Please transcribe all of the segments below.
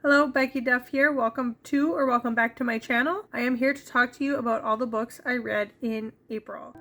Hello, Becky Duff here. Welcome back to my channel. I am here to talk to you about all the books I read in April.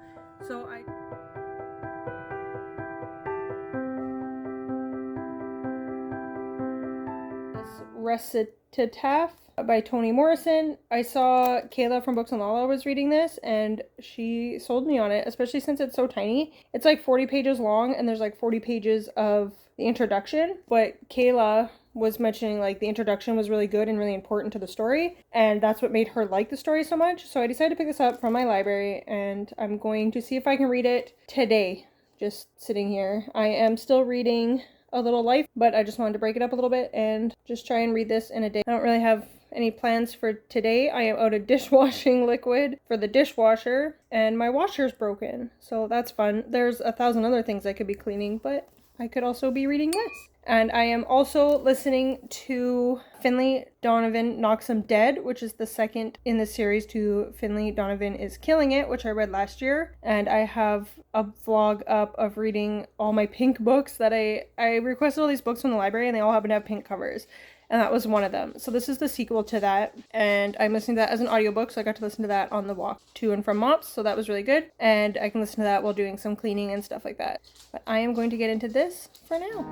Recitative by Toni Morrison. I saw Kayla from Books and Lala was reading this and she sold me on it, especially since it's so tiny. It's like 40 pages long and there's like 40 pages of the introduction, but Kayla was mentioning like the introduction was really good and really important to the story, and that's what made her like the story so much. So I decided to pick this up from my library and I'm going to see if I can read it today, just sitting here. I am still reading A Little Life, but I just wanted to break it up a little bit and just try and read this in a day. I don't really have any plans for today. I am out of dishwashing liquid for the dishwasher and my washer's broken, so that's fun. There's 1,000 other things I could be cleaning, but I could also be reading this. And I am also listening to Finlay Donovan Knocks 'Em Dead, which is the second in the series to Finlay Donovan is Killing It, which I read last year. And I have a vlog up of reading all my pink books that I requested all these books from the library and they all happen to have pink covers. And that was one of them. So this is the sequel to that. And I'm listening to that as an audiobook, so I got to listen to that on the walk to and from MOPS, so that was really good. And I can listen to that while doing some cleaning and stuff like that. But I am going to get into this for now.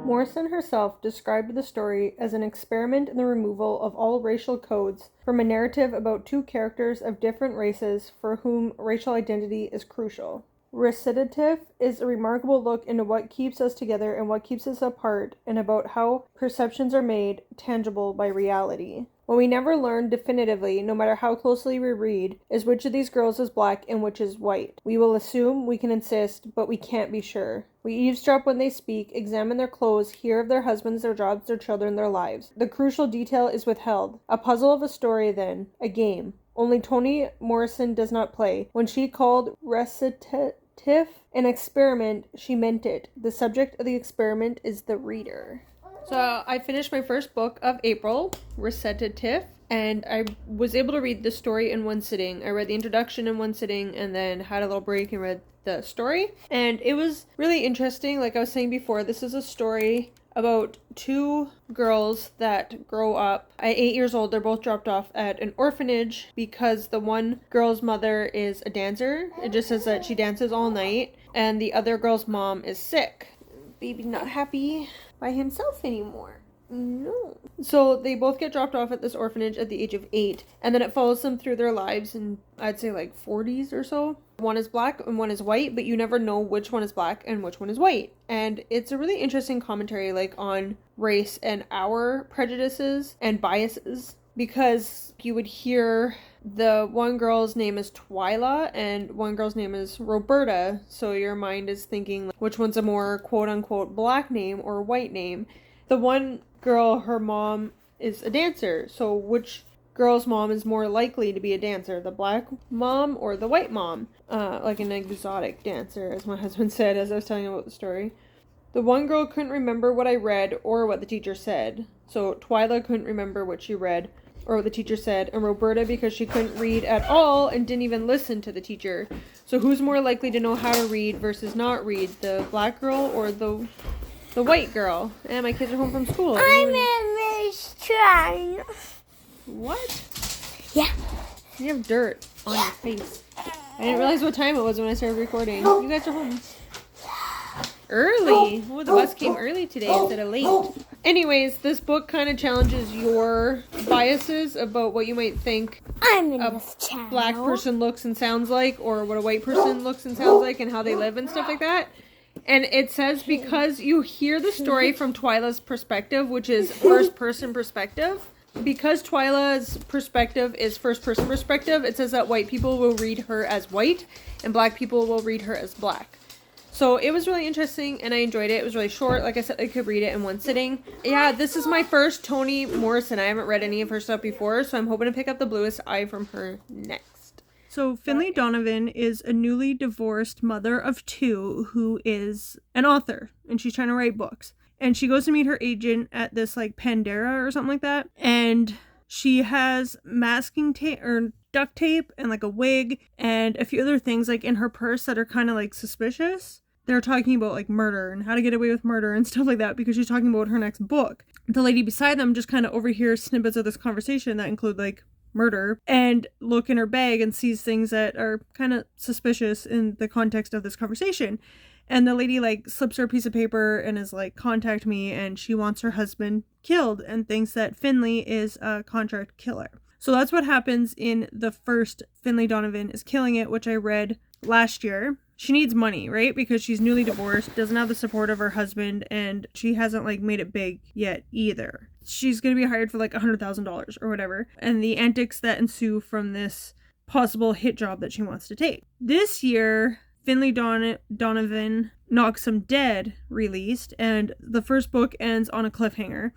Morrison herself described the story as an experiment in the removal of all racial codes from a narrative about two characters of different races for whom racial identity is crucial. Recitative is a remarkable look into what keeps us together and what keeps us apart, and about how perceptions are made tangible by reality. What we never learn definitively, no matter how closely we read, is which of these girls is black and which is white. We will assume, we can insist, but we can't be sure. We eavesdrop when they speak, examine their clothes, hear of their husbands, their jobs, their children, their lives. The crucial detail is withheld. A puzzle of a story then, a game. Only Toni Morrison does not play. When she called recitative an experiment, she meant it. The subject of the experiment is the reader. So I finished my first book of April, Recitative, and I was able to read the story in one sitting. I read the introduction in one sitting and then had a little break and read the story. And it was really interesting. Like I was saying before, this is a story about two girls that grow up. At 8 years old, they're both dropped off at an orphanage because the one girl's mother is a dancer. It just says that she dances all night. And the other girl's mom is sick. Baby not happy by himself anymore. No. So they both get dropped off at this orphanage at the age of 8, and then it follows them through their lives in, I'd say, like 40s or so. One is black and one is white, but you never know which one is black and which one is white. And it's a really interesting commentary, like, on race and our prejudices and biases, because you would hear the one girl's name is Twyla and one girl's name is Roberta, so your mind is thinking like, which one's a more quote-unquote black name or white name. The one girl, her mom is a dancer, so which girl's mom is more likely to be a dancer, the black mom or the white mom? Like an exotic dancer, as my husband said as I was telling him about the story. The one girl couldn't remember what I read or what the teacher said, so Twyla couldn't remember what she read or what the teacher said, and Roberta because she couldn't read at all and didn't even listen to the teacher. So who's more likely to know how to read versus not read, the black girl or the white girl? And my kids are home from school. I'm in this train. What? Yeah. You have dirt on your face. I didn't realize what time it was when I started recording. You guys are home early. Oh, the bus came early today instead of late. Anyways, this book kind of challenges your biases about what you might think I'm in a this channel. black person looks and sounds like, or what a white person looks and sounds like, and how they live and stuff like that. And it says because you hear the story from Twyla's perspective, which is first person perspective, because Twyla's perspective is first person perspective, it says that white people will read her as white and black people will read her as black. So it was really interesting and I enjoyed it. It was really short. Like I said, I could read it in one sitting. Yeah, this is my first Toni Morrison. I haven't read any of her stuff before, so I'm hoping to pick up The Bluest Eye from her next. So Finlay Donovan is a newly divorced mother of 2 who is an author, and she's trying to write books. And she goes to meet her agent at this like Pandera or something like that, and She has masking tape or duct tape and like a wig and a few other things like in her purse that are kind of like suspicious. They're talking about like murder and how to get away with murder and stuff like that because she's talking about her next book. The lady beside them just kind of overhears snippets of this conversation that include like murder and look in her bag and sees things that are kind of suspicious in the context of this conversation. And the lady like slips her a piece of paper and is like, contact me, and she wants her husband killed and thinks that Finley is a contract killer. So that's what happens in the first Finley Donovan is Killing It, which I read last year. She needs money, right? Because she's newly divorced, doesn't have the support of her husband, and she hasn't like made it big yet either. She's going to be hired for like $100,000 or whatever. And the antics that ensue from this possible hit job that she wants to take. This year, Finley Donovan Knocks 'Em Dead released, and the first book ends on a cliffhanger.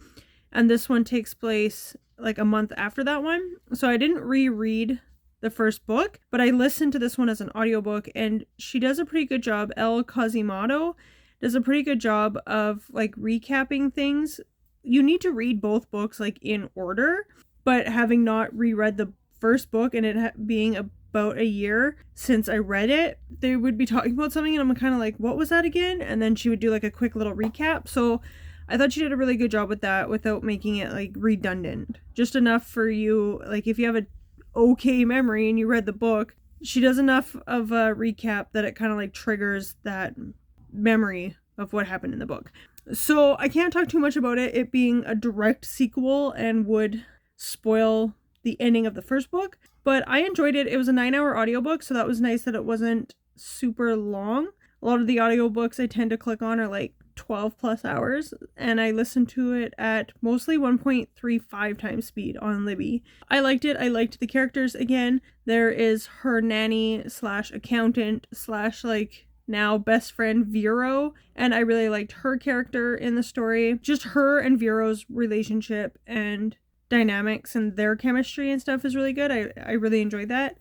And this one takes place like a month after that one. So I didn't reread the first book, but I listened to this one as an audiobook, and she does a pretty good job. Elle Quasimodo does a pretty good job of like recapping things. You need to read both books like in order, but having not reread the first book and it being about a year since I read it, they would be talking about something and I'm kind of like, what was that again? And then she would do like a quick little recap. So I thought she did a really good job with that without making it like redundant. Just enough for you, like if you have a okay memory and you read the book, she does enough of a recap that it kind of like triggers that memory of what happened in the book. So I can't talk too much about it being a direct sequel and would spoil the ending of the first book, but I enjoyed it. It was a 9-hour audiobook, so that was nice that it wasn't super long. A lot of the audiobooks I tend to click on are like 12 plus hours, and I listened to it at mostly 1.35 times speed on Libby. I liked it. I liked the characters. Again, there is her nanny slash accountant slash like now best friend Vero, and I really liked her character in the story. Just her and Vero's relationship and dynamics and their chemistry and stuff is really good. I really enjoyed that.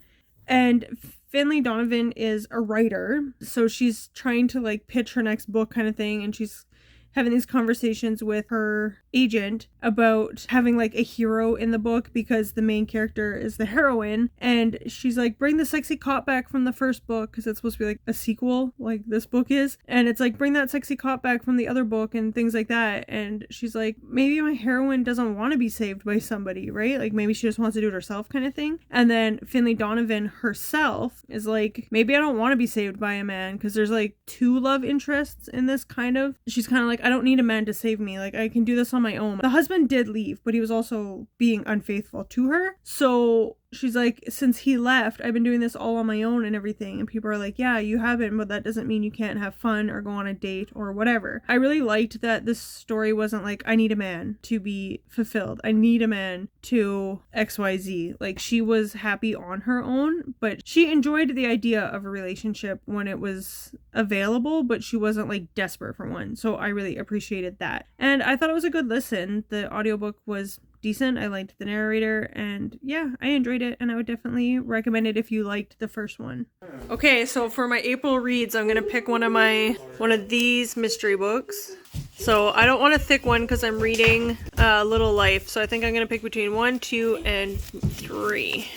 And Finley Donovan is a writer, so she's trying to like pitch her next book kind of thing, and she's having these conversations with her agent about having like a hero in the book because the main character is the heroine, and she's like, bring the sexy cop back from the first book because it's supposed to be like a sequel like this book is, and it's like, bring that sexy cop back from the other book and things like that. And she's like, maybe my heroine doesn't want to be saved by somebody, right? Like maybe she just wants to do it herself kind of thing. And then Finley Donovan herself is like, maybe I don't want to be saved by a man because there's like 2 love interests in this kind of. She's kind of like, I don't need a man to save me. Like I can do this on my own. The husband did leave, but he was also being unfaithful to her. So she's like, since he left, I've been doing this all on my own and everything. And people are like, yeah, you haven't, but that doesn't mean you can't have fun or go on a date or whatever. I really liked that this story wasn't like, I need a man to be fulfilled. I need a man to XYZ. Like she was happy on her own, but she enjoyed the idea of a relationship when it was available, but she wasn't like desperate for one. So I really appreciated that. And I thought it was a good listen. The audiobook was decent. I liked the narrator, and yeah, I enjoyed it, and I would definitely recommend it if you liked the first one. Okay, so for my April reads, I'm gonna pick one of these mystery books. So I don't want a thick one because I'm reading Little Life, so I think I'm gonna pick between 1, 2, and 3.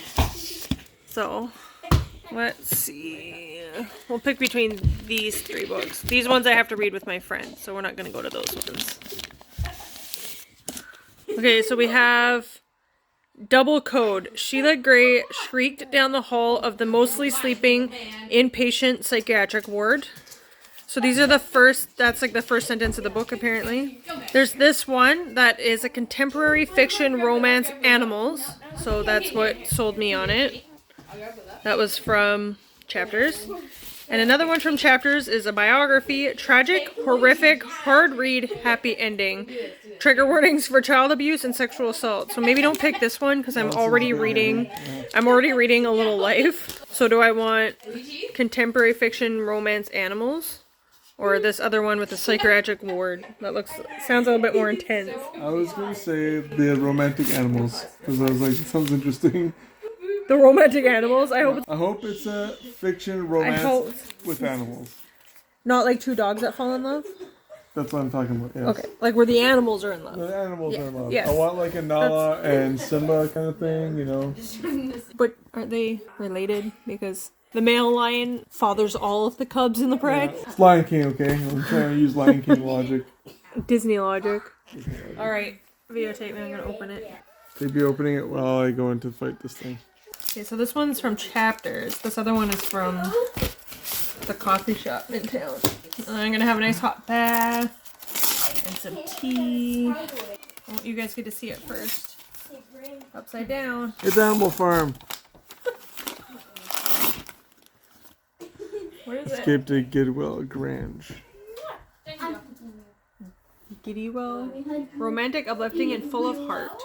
So let's see. We'll pick between these 3 books. These ones I have to read with my friend, so we're not gonna go to those ones. Okay, so we have Double Code. Sheila Gray shrieked down the hall of the mostly sleeping inpatient psychiatric ward. So these are that's like the first sentence of the book apparently. There's this one that is a contemporary fiction romance, Animals. So that's what sold me on it. That was from Chapters. And another one from Chapters is a biography, tragic, horrific, hard read, happy ending. Trigger warnings for child abuse and sexual assault. So maybe don't pick this one because I'm already reading A Little Life. So do I want contemporary fiction, romance, Animals? Or this other one with the psychiatric ward that sounds a little bit more intense. I was going to say the romantic Animals because I was like, it sounds interesting. The romantic Animals? I hope it's a fiction romance with animals. Not like 2 dogs that fall in love? That's what I'm talking about. Yes. Okay, like where the animals are in love. The animals are in love. Yes. I want like a Nala and Simba kind of thing, you know. But aren't they related? Because the male lion fathers all of the cubs in the pride. Yeah. It's Lion King, okay? I'm trying to use Lion King logic. Disney logic. All right, videotape me. I'm gonna open it. They'd be opening it while I go in to fight this thing. Okay, so this one's from Chapters. This other one is from the coffee shop in town. And I'm gonna have a nice hot bath and some tea. I want you guys get to see it first. Upside down. It's Animal Farm. What is it? Escape to Goodwill Grange. Giddywell. Romantic, uplifting, and full of heart.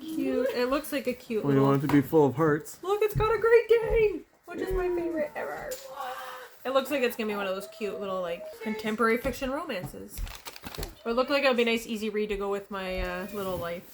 Cute. It looks like a cute Well, you little... want it to be full of hearts. Look, it's got a Great Dane! Which is my favorite ever. It looks like it's gonna be one of those cute little, like, contemporary fiction romances. But it looked like it would be a nice, easy read to go with my little life.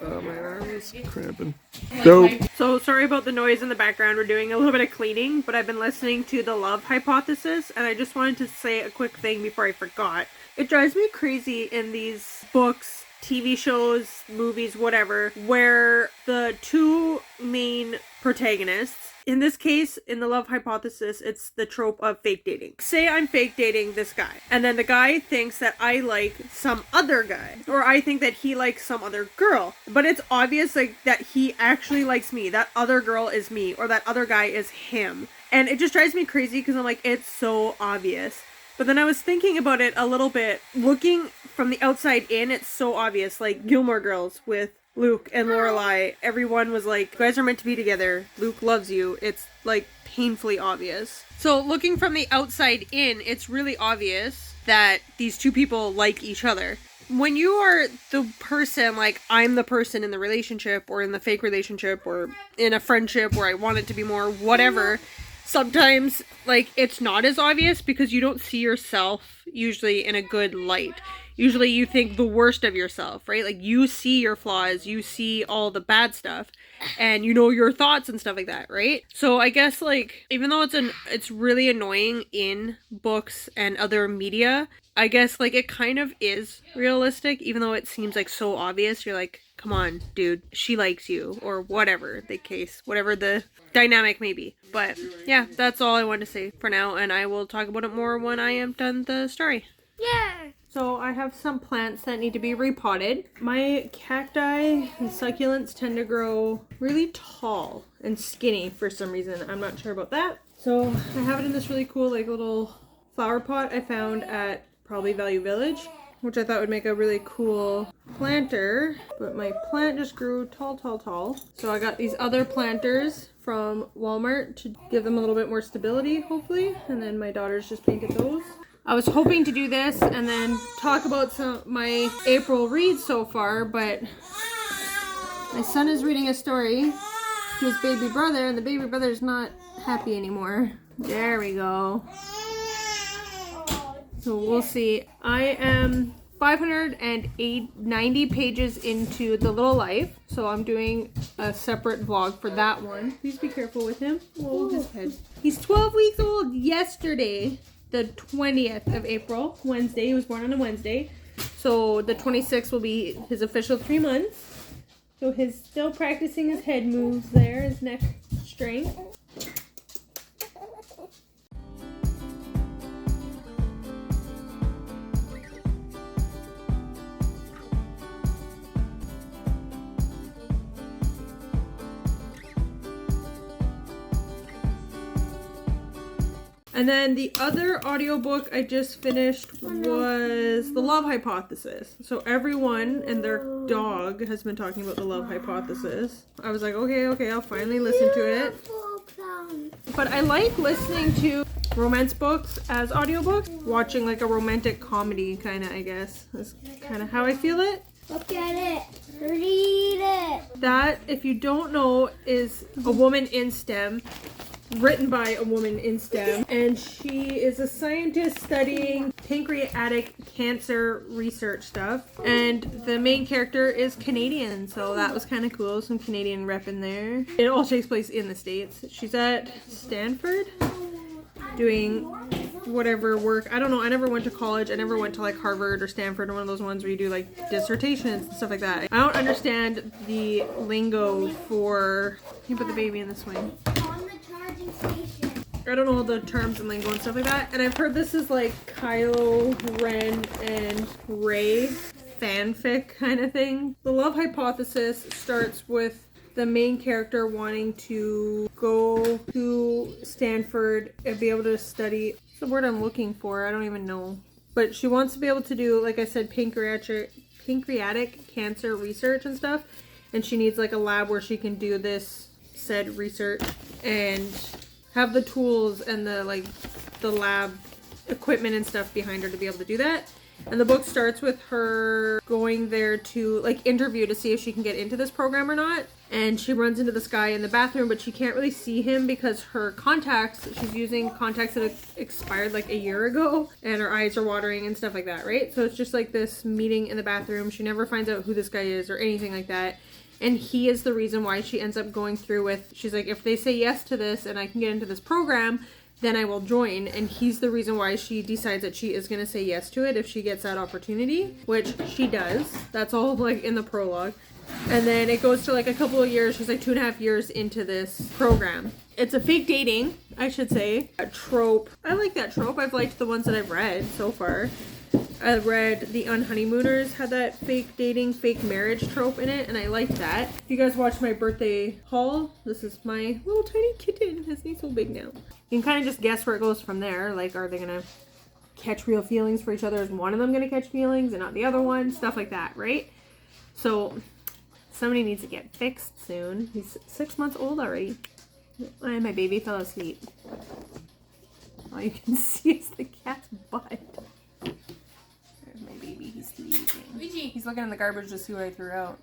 Oh, my arm is cramping. Dope. So, sorry about the noise in the background. We're doing a little bit of cleaning, but I've been listening to The Love Hypothesis, and I just wanted to say a quick thing before I forgot. It drives me crazy in these books, TV shows, movies, whatever, where the two main protagonists, in this case, in The Love Hypothesis, it's the trope of fake dating. Say I'm fake dating this guy, and then the guy thinks that I like some other guy, or I think that he likes some other girl, but it's obvious like that he actually likes me, that other girl is me, or that other guy is him. And it just drives me crazy because I'm like, it's so obvious. But then I was thinking about it a little bit. Looking from the outside in, it's so obvious. Like Gilmore Girls with Luke and Lorelai. Everyone was like, you guys are meant to be together. Luke loves you. It's like painfully obvious. So looking from the outside in, it's really obvious that these two people like each other. When you are the person, like I'm the person in the relationship or in the fake relationship or in a friendship where I want it to be more whatever, sometimes like it's not as obvious because you don't see yourself usually in a good light. Usually you think the worst of yourself, right? Like you see your flaws, you see all the bad stuff, and you know your thoughts and stuff like that, right? So I guess like even though it's really annoying in books and other media, I guess like it kind of is realistic, even though it seems like so obvious. You're like, come on, dude, she likes you, or whatever the case, whatever the dynamic may be. But yeah, that's all I wanted to say for now, and I will talk about it more when I am done the story. Yeah. So I have some plants that need to be repotted. My cacti and succulents tend to grow really tall and skinny for some reason. I'm not sure about that. So I have it in this really cool like little flower pot I found at probably Value Village, which I thought would make a really cool planter. But my plant just grew tall. So I got these other planters from Walmart to give them a little bit more stability, hopefully. And then my daughter's just painted those. I was hoping to do this and then talk about some my April reads so far, but my son is reading a story to his baby brother, and the baby brother's not happy anymore. There we go. So we'll see. I am 590 pages into The Little Life, so I'm doing a separate vlog for that one. Please be careful with him. Oh, his head. He's 12 weeks old yesterday. The 20th of April, Wednesday. He was born on a Wednesday. So the 26th will be his official 3 months. So he's still practicing his head moves there, his neck strength. And then the other audiobook I just finished was The Love Hypothesis. So everyone and their dog has been talking about The Love Hypothesis. I was like, okay, I'll finally listen to it. But I like listening to romance books as audiobooks. Watching like a romantic comedy kind of, I guess. That's kind of how I feel it. Look at it. Read it. That, if you don't know, is A Woman in STEM. Written by a woman in STEM, and she is a scientist studying pancreatic cancer research stuff, and the main character is Canadian, so that was kind of cool. Some Canadian rep in there. It all takes place in the States. She's at Stanford doing whatever work. I don't know. I never went to college. I never went to like Harvard or Stanford or one of those ones where you do like dissertations and stuff like that. I don't understand the lingo for. You put the baby in the swing. On the charging station. I don't know all the terms and lingo and stuff like that. And I've heard this is like Kylo Ren and Rey fanfic kind of thing. The love hypothesis starts with the main character wanting to go to Stanford and be able to study. What's the word I'm looking for? I don't even know. But she wants to be able to do, like I said, pancreatic cancer research and stuff. And she needs like a lab where she can do this said research and have the tools and the lab equipment and stuff behind her to be able to do that. And the book starts with her going there to like interview to see if she can get into this program or not. And she runs into this guy in the bathroom, but she can't really see him because her contacts, she's using contacts that expired like a year ago, and her eyes are watering and stuff like that, right? So it's just like this meeting in the bathroom. She never finds out who this guy is or anything like that. And he is the reason why she ends up going through with, she's like, if they say yes to this and I can get into this program, then I will join. And he's the reason why she decides that she is going to say yes to it if she gets that opportunity, which she does. That's all like in the prologue. And then it goes to like a couple of years. She's like 2.5 years into this program. It's a fake dating, I should say. A trope. I like that trope. I've liked the ones that I've read so far. I read The Unhoneymooners had that fake dating, fake marriage trope in it, and I liked that. If you guys watched my birthday haul, this is my little tiny kitten. His knee's so big now. You can kind of just guess where it goes from there. Like, are they going to catch real feelings for each other? Is one of them going to catch feelings and not the other one? Stuff like that, right? So, somebody needs to get fixed soon. He's 6 months old already. And my baby fell asleep. All you can see is the cat's butt. He's sleeping. Luigi. He's looking in the garbage to see what I threw out.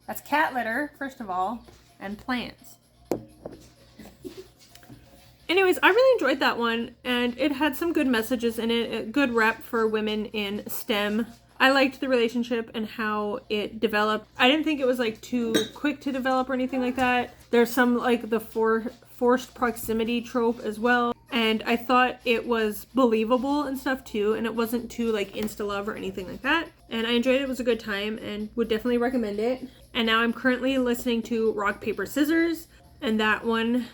That's cat litter, first of all, and plants. Anyways, I really enjoyed that one, and it had some good messages in it, a good rep for women in STEM. I liked the relationship and how it developed. I didn't think it was like too quick to develop or anything like that. There's some like the forced proximity trope as well. And I thought it was believable and stuff too, and it wasn't too like insta-love or anything like that. And I enjoyed it. It was a good time and would definitely recommend it. And now I'm currently listening to Rock, Paper, Scissors. And that one,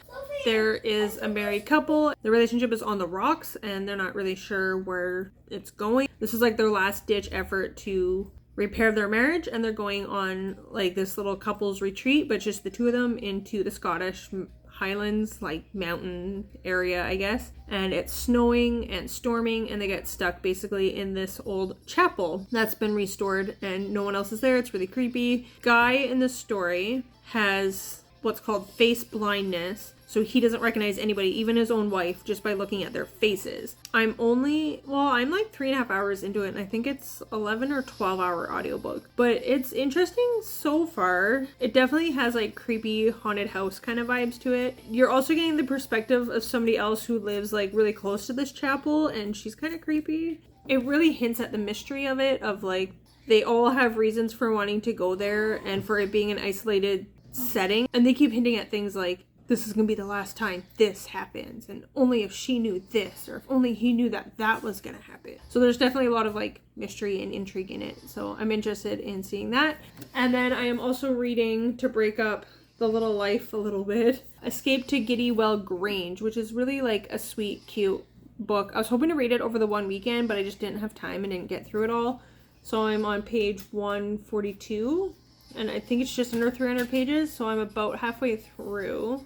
there is a married couple. The relationship is on the rocks and they're not really sure where it's going. This is like their last ditch effort to repair their marriage, and they're going on like this little couples retreat, but just the two of them into the Scottish Highlands, like mountain area, I guess. And it's snowing and storming, and they get stuck basically in this old chapel that's been restored and no one else is there. It's really creepy. Guy in the story has what's called face blindness, so he doesn't recognize anybody, even his own wife, just by looking at their faces. I'm like 3.5 hours into it, and I think it's 11 or 12 hour audiobook, but it's interesting so far. It definitely has like creepy haunted house kind of vibes to it. You're also getting the perspective of somebody else who lives like really close to this chapel, and she's kind of creepy. It really hints at the mystery of it, of like they all have reasons for wanting to go there and for it being an isolated setting, and they keep hinting at things like, this is gonna be the last time this happens, and only if she knew this, or if only he knew that that was gonna happen. So there's definitely a lot of like mystery and intrigue in it, so I'm interested in seeing that. And then I am also reading, to break up the little life a little bit, Escape to Giddywell Grange, which is really like a sweet, cute book. I was hoping to read it over the one weekend, but I just didn't have time and didn't get through it all. So I'm on page 142, and I think it's just under 300 pages, so I'm about halfway through.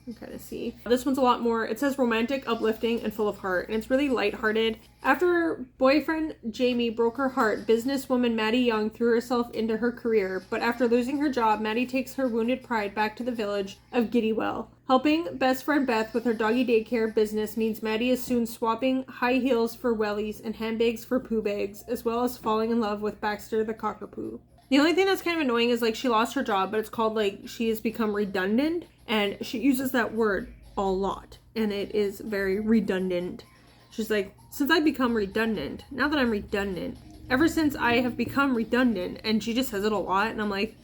You can kind of see. This one's a lot more, it says romantic, uplifting, and full of heart, and it's really lighthearted. After boyfriend Jamie broke her heart, businesswoman Maddie Young threw herself into her career, but after losing her job, Maddie takes her wounded pride back to the village of Giddywell. Helping best friend Beth with her doggy daycare business means Maddie is soon swapping high heels for wellies and handbags for poo bags, as well as falling in love with Baxter the cockapoo. The only thing that's kind of annoying is like she lost her job, but it's called like she has become redundant, and she uses that word a lot, and it is very redundant. She's like, since I've become redundant, now that I'm redundant, ever since I have become redundant, and she just says it a lot, and I'm like,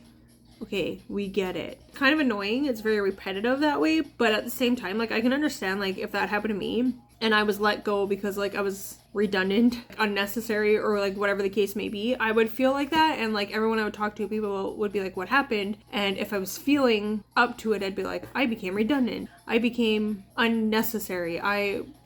okay, we get it. Kind of annoying, it's very repetitive that way, but at the same time, like I can understand like if that happened to me, and I was let go because like I was redundant, unnecessary, or like whatever the case may be, I would feel like that. And like everyone I would talk to, people would be like, what happened? And if I was feeling up to it, I'd be like, I became redundant, I became unnecessary,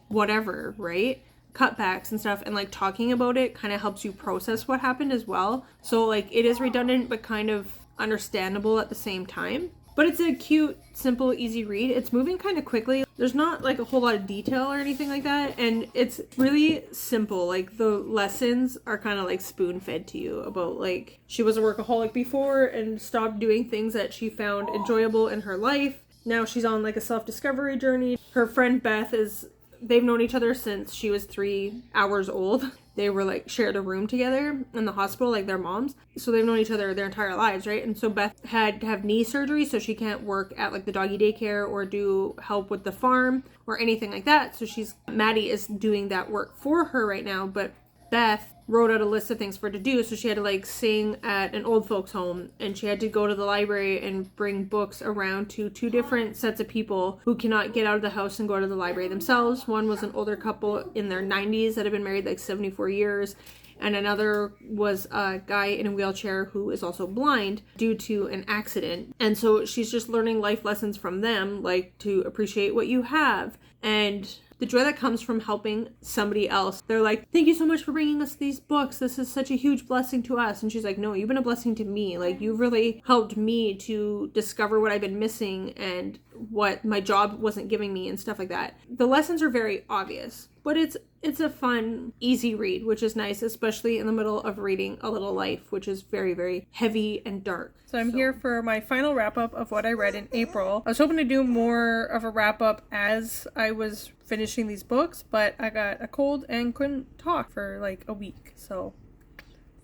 whatever, right? Cutbacks and stuff. And like talking about it kind of helps you process what happened as well. So like it is redundant but kind of understandable at the same time. But it's a cute, simple, easy read. It's moving kind of quickly. There's not like a whole lot of detail or anything like that. And it's really simple. Like the lessons are kind of like spoon fed to you about like she was a workaholic before and stopped doing things that she found enjoyable in her life. Now she's on like a self-discovery journey. Her friend Beth they've known each other since she was 3 hours old. They were like shared a room together in the hospital, like their moms. So they've known each other their entire lives, right? And so Beth had to have knee surgery, so she can't work at like the doggy daycare or do help with the farm or anything like that. So Maddie is doing that work for her right now, but Beth wrote out a list of things for her to do. So she had to like sing at an old folks home, and she had to go to the library and bring books around to 2 different sets of people who cannot get out of the house and go to the library themselves. One was an older couple in their 90s that had been married like 74 years. And another was a guy in a wheelchair who is also blind due to an accident. And so she's just learning life lessons from them, like to appreciate what you have. And the joy that comes from helping somebody else. They're like, thank you so much for bringing us these books. This is such a huge blessing to us. And she's like, no, you've been a blessing to me. Like, you've really helped me to discover what I've been missing and what my job wasn't giving me and stuff like that. The lessons are very obvious, but it's a fun, easy read, which is nice, especially in the middle of reading A Little Life, which is very, very heavy and dark. So I'm here for my final wrap-up of what I read in April. I was hoping to do more of a wrap-up as I was finishing these books, but I got a cold and couldn't talk for like a week, so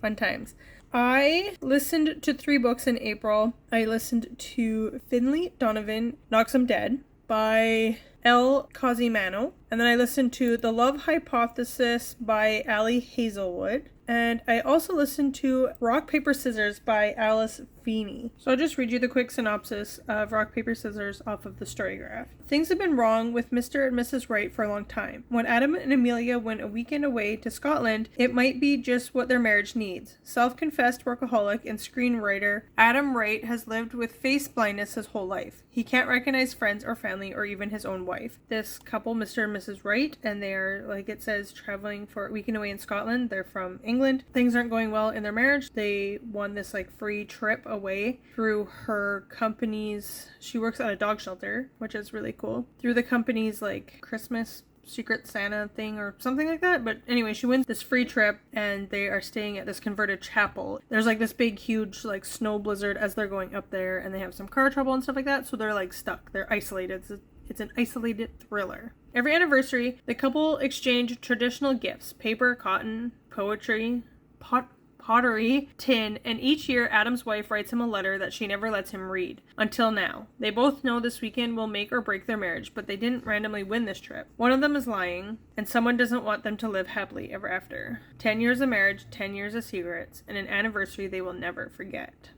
fun times. I listened to 3 books in April. I listened to Finlay Donovan, Knocks 'Em Dead by Elle Cosimano. And then I listened to The Love Hypothesis by Ali Hazelwood. And I also listened to Rock, Paper, Scissors by Alice Feeney. So I'll just read you the quick synopsis of Rock, Paper, Scissors off of the Storygraph. Things have been wrong with Mr. and Mrs. Wright for a long time. When Adam and Amelia went a weekend away to Scotland, it might be just what their marriage needs. Self-confessed workaholic and screenwriter, Adam Wright has lived with face blindness his whole life. He can't recognize friends or family or even his own wife. This couple, Mr. and Mrs. Wright, and they're, like it says, traveling for a weekend away in Scotland. They're from England. Things aren't going well in their marriage. They won this like free trip away through her company's, she works at a dog shelter, which is really cool, through the company's like Christmas Secret Santa thing or something like that. But anyway, she wins this free trip and they are staying at this converted chapel. There's like this big huge like snow blizzard as they're going up there, and they have some car trouble and stuff like that, so they're like stuck, they're isolated. It's an isolated thriller. Every anniversary, the couple exchange traditional gifts: paper, cotton, poetry, pottery, tin, and each year Adam's wife writes him a letter that she never lets him read. Until now. They both know this weekend will make or break their marriage, but they didn't randomly win this trip. One of them is lying, and someone doesn't want them to live happily ever after. 10 years of marriage, 10 years of secrets, and an anniversary they will never forget.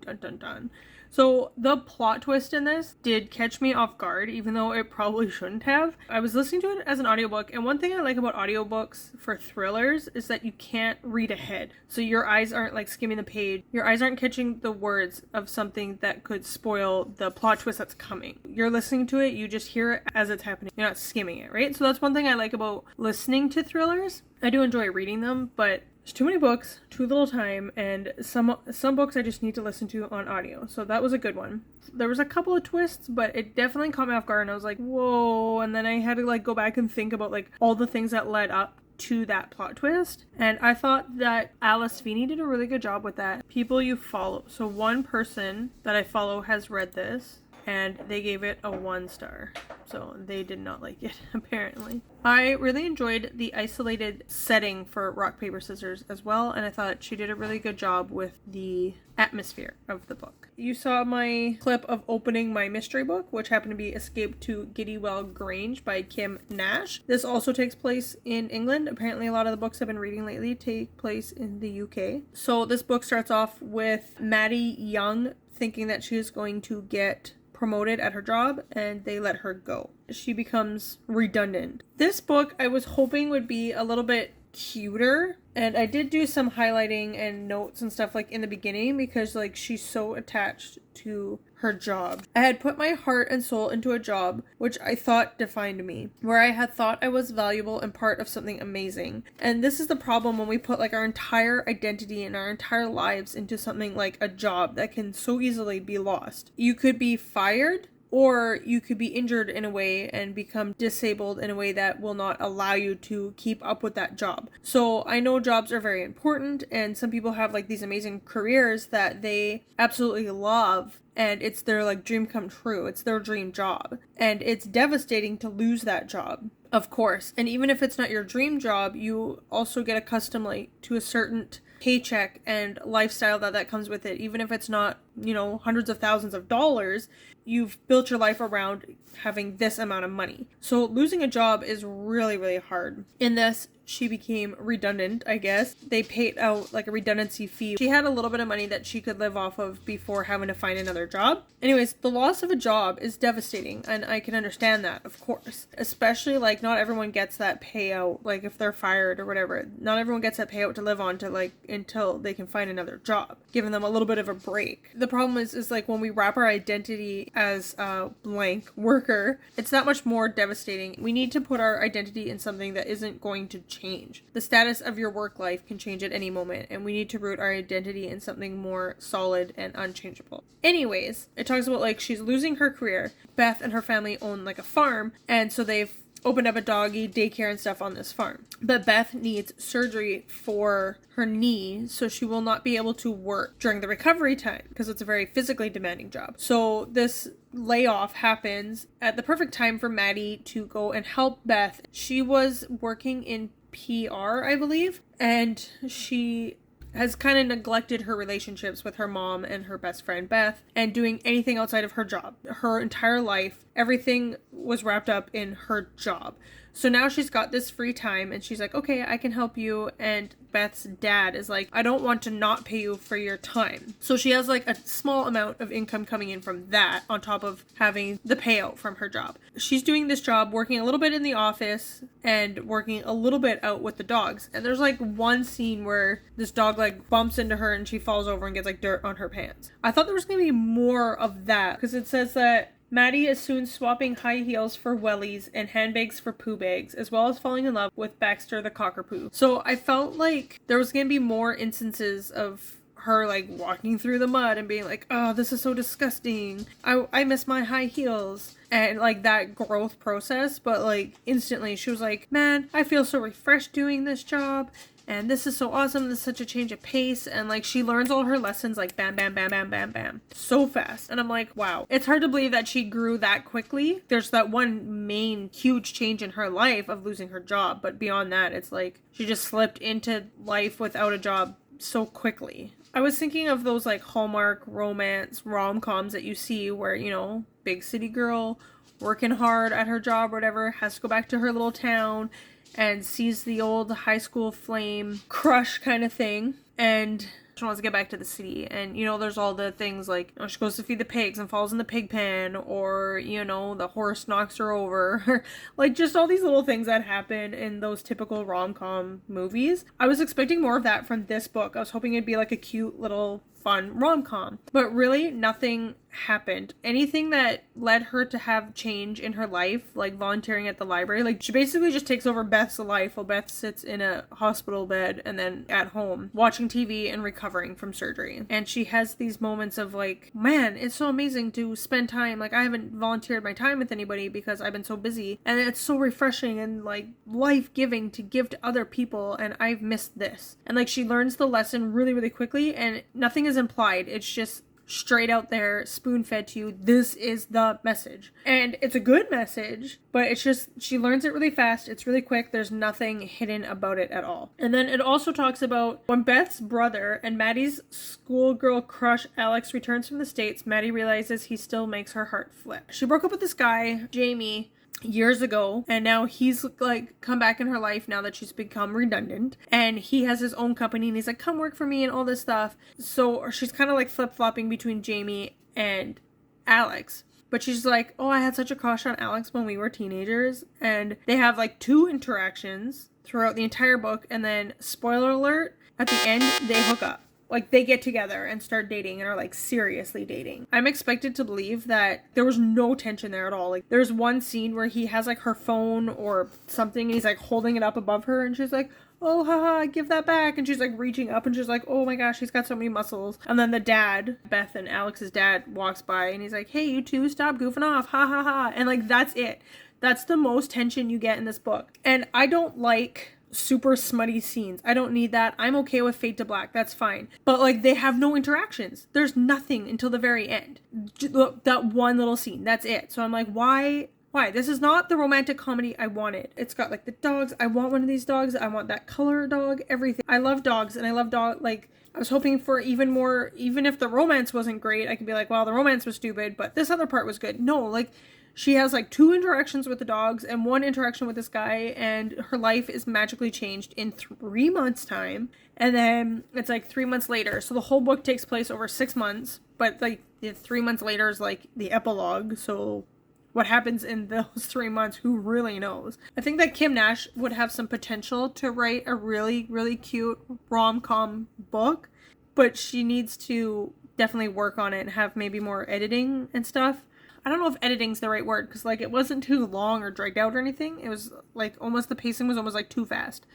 Dun dun dun. So the plot twist in this did catch me off guard, even though it probably shouldn't have. I was listening to it as an audiobook, and one thing I like about audiobooks for thrillers is that you can't read ahead. So your eyes aren't like skimming the page. Your eyes aren't catching the words of something that could spoil the plot twist that's coming. You're listening to it, you just hear it as it's happening. You're not skimming it, right? So that's one thing I like about listening to thrillers. I do enjoy reading them, but there's too many books, too little time, and some books I just need to listen to on audio. So that was a good one. There was a couple of twists, but it definitely caught me off guard, and I was like, whoa. And then I had to like go back and think about like all the things that led up to that plot twist. And I thought that Alice Feeney did a really good job with that. People you follow. So one person that I follow has read this, and they gave it a 1 star. So they did not like it, apparently. I really enjoyed the isolated setting for Rock, Paper, Scissors as well, and I thought she did a really good job with the atmosphere of the book. You saw my clip of opening my mystery book, which happened to be Escape to Giddywell Grange by Kim Nash. This also takes place in England. Apparently a lot of the books I've been reading lately take place in the UK. So this book starts off with Maddie Young thinking that she is going to get promoted at her job and they let her go. She becomes redundant. This book I was hoping would be a little bit cuter, and I did do some highlighting and notes and stuff like in the beginning because like she's so attached to her job. I had put my heart and soul into a job which I thought defined me, where I had thought I was valuable and part of something amazing. And this is the problem when we put like our entire identity and our entire lives into something like a job that can so easily be lost. You could be fired, or you could be injured in a way and become disabled in a way that will not allow you to keep up with that job. So I know jobs are very important, and some people have like these amazing careers that they absolutely love, and it's their like dream come true. It's their dream job. And it's devastating to lose that job, of course. And even if it's not your dream job, you also get accustomed like to a certain paycheck and lifestyle that comes with it. Even if it's not, you know, hundreds of thousands of dollars, you've built your life around having this amount of money. So losing a job is really, really hard. In this, she became redundant, I guess. They paid out like a redundancy fee. She had a little bit of money that she could live off of before having to find another job. Anyways, the loss of a job is devastating, and I can understand that, of course. Especially like not everyone gets that payout, like if they're fired or whatever. Not everyone gets that payout to live on to like until they can find another job, giving them a little bit of a break. The problem is like when we wrap our identity as a blank worker, it's that much more devastating. We need to put our identity in something that isn't going to change. The status of your work life can change at any moment, and we need to root our identity in something more solid and unchangeable. Anyways, it talks about like she's losing her career. Beth and her family own like a farm, and so they've opened up a doggy daycare and stuff on this farm. But Beth needs surgery for her knee, so she will not be able to work during the recovery time because it's a very physically demanding job. So this layoff happens at the perfect time for Maddie to go and help Beth. She was working in PR, I believe, and she has kind of neglected her relationships with her mom and her best friend Beth and doing anything outside of her job. Her entire life, everything was wrapped up in her job. So now she's got this free time and she's like, okay, I can help you. And Beth's dad is like, I don't want to not pay you for your time. So she has like a small amount of income coming in from that on top of having the payout from her job. She's doing this job, working a little bit in the office and working a little bit out with the dogs. And there's like one scene where this dog like bumps into her and she falls over and gets like dirt on her pants. I thought there was going to be more of that because it says that Maddie is soon swapping high heels for wellies and handbags for poo bags, as well as falling in love with Baxter the cockapoo. So I felt like there was going to be more instances of her like walking through the mud and being like, oh, this is so disgusting. I miss my high heels. And like that growth process, but like instantly she was like, man, I feel so refreshed doing this job. And this is so awesome. This is such a change of pace. And like she learns all her lessons like bam, bam, bam, bam, bam, bam. So fast. And I'm like, wow. It's hard to believe that she grew that quickly. There's that one main huge change in her life of losing her job. But beyond that, it's like she just slipped into life without a job so quickly. I was thinking of those like Hallmark romance rom-coms that you see where, you know, big city girl working hard at her job or whatever has to go back to her little town and sees the old high school flame crush kind of thing, and she wants to get back to the city. And you know, there's all the things like, you know, she goes to feed the pigs and falls in the pig pen, or you know, the horse knocks her over. Like just all these little things that happen in those typical rom-com movies. I was expecting more of that from this book. I was hoping it'd be like a cute little fun rom-com, but really nothing happened. Anything that led her to have change in her life, like volunteering at the library, like she basically just takes over Beth's life while Beth sits in a hospital bed and then at home watching TV and recovering from surgery. And she has these moments of like, man, it's so amazing to spend time, like I haven't volunteered my time with anybody because I've been so busy, and it's so refreshing and like life-giving to give to other people, and I've missed this. And like she learns the lesson really, really quickly, and nothing is implied. It's just straight out there, spoon-fed to you. This is the message. And it's a good message, but it's just, she learns it really fast. It's really quick. There's nothing hidden about it at all. And then it also talks about when Beth's brother and Maddie's schoolgirl crush Alex returns from the States, Maddie realizes he still makes her heart flip. She broke up with this guy, Jamie, years ago, and now he's like come back in her life now that she's become redundant, and he has his own company and he's like, come work for me and all this stuff. So she's kind of like flip-flopping between Jamie and Alex. But she's like, oh, I had such a crush on Alex when we were teenagers. And they have like 2 interactions throughout the entire book. And then, spoiler alert, at the end, they hook up. Like, they get together and start dating and are, like, seriously dating. I'm expected to believe that there was no tension there at all. Like, there's one scene where he has, like, her phone or something, and he's, like, holding it up above her, and she's like, oh, haha, give that back. And she's, like, reaching up, and she's like, oh my gosh, he's got so many muscles. And then the dad, Beth and Alex's dad, walks by, and he's like, hey, you two, stop goofing off, ha ha ha. And, like, that's it. That's the most tension you get in this book. And I don't like super smutty scenes. I don't need that. I'm okay with Fade to Black. That's fine. But like, they have no interactions. There's nothing until the very end. Look, that one little scene. That's it. So I'm like, why? This is not the romantic comedy I wanted. It's got like the dogs. I want one of these dogs. I want that color dog. Everything. I love dogs, and I love like, I was hoping for even more. Even if the romance wasn't great, I could be like, well, the romance was stupid, but this other part was good. No, like, she has like 2 interactions with the dogs and 1 interaction with this guy, and her life is magically changed in 3 months' time. And then it's like 3 months later. So the whole book takes place over 6 months, but like 3 months later is like the epilogue. So what happens in those 3 months, who really knows? I think that Kim Nash would have some potential to write a really, really cute rom-com book, but she needs to definitely work on it and have maybe more editing and stuff. I don't know if editing's the right word, because like, it wasn't too long or dragged out or anything. It was like, almost, the pacing was almost like too fast.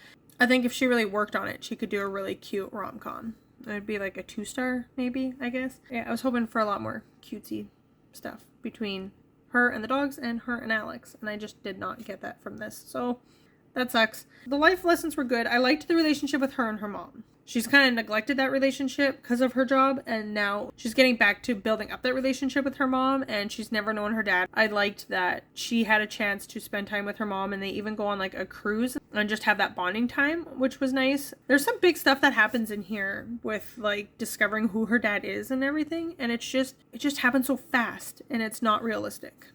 I think if she really worked on it, she could do a really cute rom-com. It'd be like a 2-star maybe, I guess. Yeah, I was hoping for a lot more cutesy stuff between her and the dogs and her and Alex, and I just did not get that from this, so that sucks. The life lessons were good. I liked the relationship with her and her mom. She's kind of neglected that relationship because of her job, and now she's getting back to building up that relationship with her mom, and she's never known her dad. I liked that she had a chance to spend time with her mom, and they even go on like a cruise and just have that bonding time, which was nice. There's some big stuff that happens in here with like discovering who her dad is and everything, and it just happens so fast, and it's not realistic.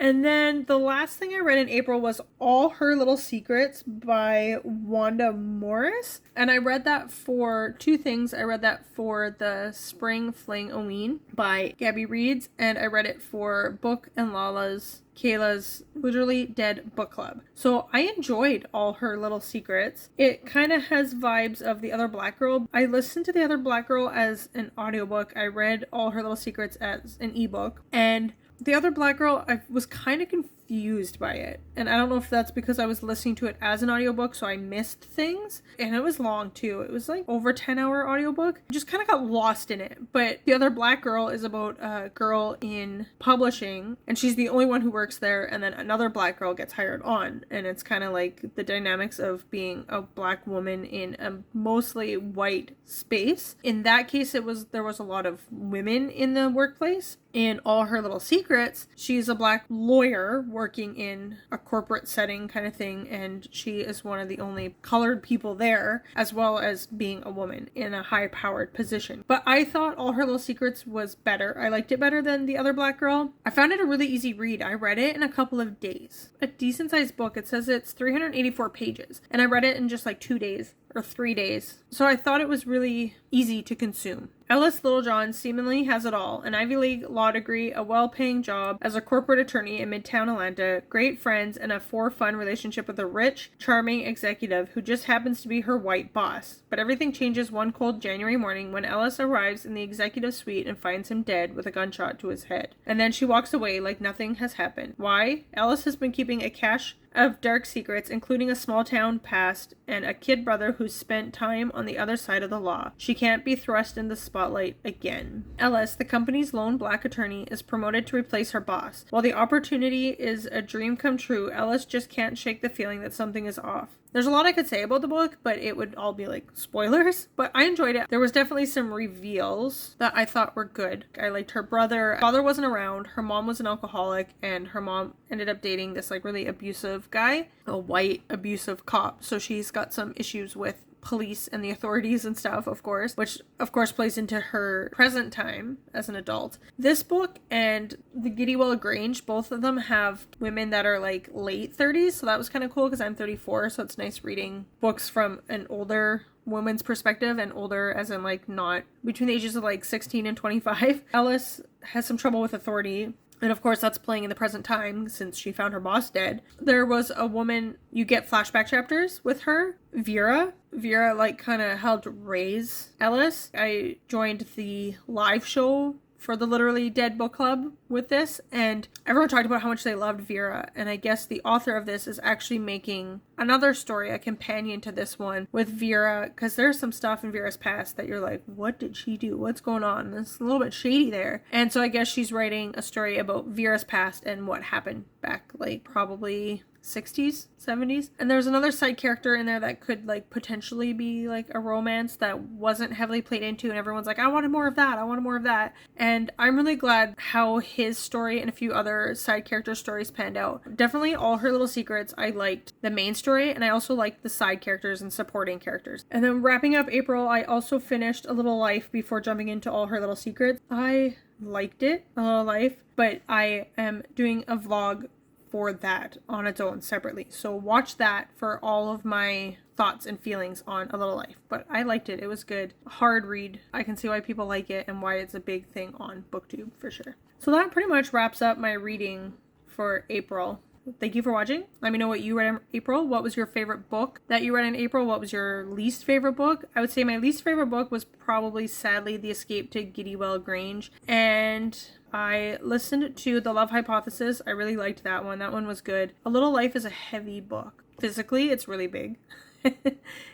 And then the last thing I read in April was All Her Little Secrets by Wanda Morris. And I read that for 2 things. I read that for the Spring Fling Oween by Gabby Reeds. And I read it for Book and Kayla's Literally Dead book club. So I enjoyed All Her Little Secrets. It kind of has vibes of The Other Black Girl. I listened to The Other Black Girl as an audiobook. I read All Her Little Secrets as an ebook. And The Other Black Girl, I was kind of confused by it. And I don't know if that's because I was listening to it as an audiobook, so I missed things. And it was long too. It was like over 10-hour audiobook. I just kind of got lost in it. But The Other Black Girl is about a girl in publishing, and she's the only one who works there, and then another black girl gets hired on. And it's kind of like the dynamics of being a black woman in a mostly white space. In that case, there was a lot of women in the workplace. In All Her Little Secrets, she's a black lawyer working in a corporate setting kind of thing, and she is one of the only colored people there, as well as being a woman in a high-powered position. But I thought All Her Little Secrets was better. I liked it better than The Other Black Girl. I found it a really easy read. I read it in a couple of days. A decent-sized book. It says it's 384 pages, and I read it in just like 2 days. Or 3 days. So I thought it was really easy to consume. Ellis Littlejohn seemingly has it all: an Ivy League law degree, a well-paying job as a corporate attorney in Midtown Atlanta, great friends, and a for-fun relationship with a rich, charming executive who just happens to be her white boss. But everything changes one cold January morning when Ellis arrives in the executive suite and finds him dead with a gunshot to his head. And then she walks away like nothing has happened. Why? Ellis has been keeping a cache of dark secrets, including a small town past and a kid brother who's spent time on the other side of the law. She can't be thrust in the spotlight again. Ellis, the company's lone black attorney, is promoted to replace her boss. While the opportunity is a dream come true, Ellis just can't shake the feeling that something is off. There's a lot I could say about the book, but it would all be like spoilers. But I enjoyed it. There was definitely some reveals that I thought were good. I liked her brother. Her father wasn't around. Her mom was an alcoholic, and her mom ended up dating this like really abusive guy, a white abusive cop. So she's got some issues with police and the authorities and stuff, of course, which of course plays into her present time as an adult. This book and the Giddywell Grange, both of them have women that are like late 30s, so that was kind of cool because I'm 34, so it's nice reading books from an older woman's perspective, and older as in like not between the ages of like 16 and 25. Alice has some trouble with authority. And of course, that's playing in the present time since she found her boss dead. There was a woman, you get flashback chapters with her, Vera. Vera, like, kind of helped raise Alice. I joined the live show for the Literally Dead book club with this, and everyone talked about how much they loved Vera, and I guess the author of this is actually making another story, a companion to this one, with Vera, because there's some stuff in Vera's past that you're like, what did she do? What's going on? It's a little bit shady there. And so I guess she's writing a story about Vera's past and what happened back, like, probably 60s, 70s. And there's another side character in there that could like potentially be like a romance that wasn't heavily played into, and everyone's like, I wanted more of that, I wanted more of that. And I'm really glad how his story and a few other side character stories panned out. Definitely All Her Little Secrets, I liked the main story, and I also liked the side characters and supporting characters. And then wrapping up April, I also finished A Little Life before jumping into All Her Little Secrets. I liked it, A Little Life, but I am doing a vlog for that on its own separately. So watch that for all of my thoughts and feelings on A Little Life. But I liked it. It was good. Hard read. I can see why people like it and why it's a big thing on BookTube for sure. So that pretty much wraps up my reading for April. Thank you for watching. Let me know what you read in April. What was your favorite book that you read in April? What was your least favorite book? I would say my least favorite book was probably, sadly, The Escape to Giddywell Grange. And I listened to The Love Hypothesis. I really liked that one. That one was good. A Little Life is a heavy book. Physically, it's really big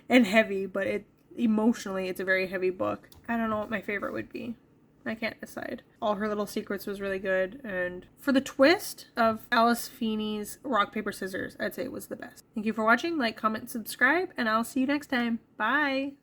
and heavy, but emotionally, it's a very heavy book. I don't know what my favorite would be. I can't decide. All Her Little Secrets was really good, and for the twist of Alice Feeney's Rock, Paper, Scissors, I'd say it was the best. Thank you for watching. Like, comment, subscribe, and I'll see you next time. Bye!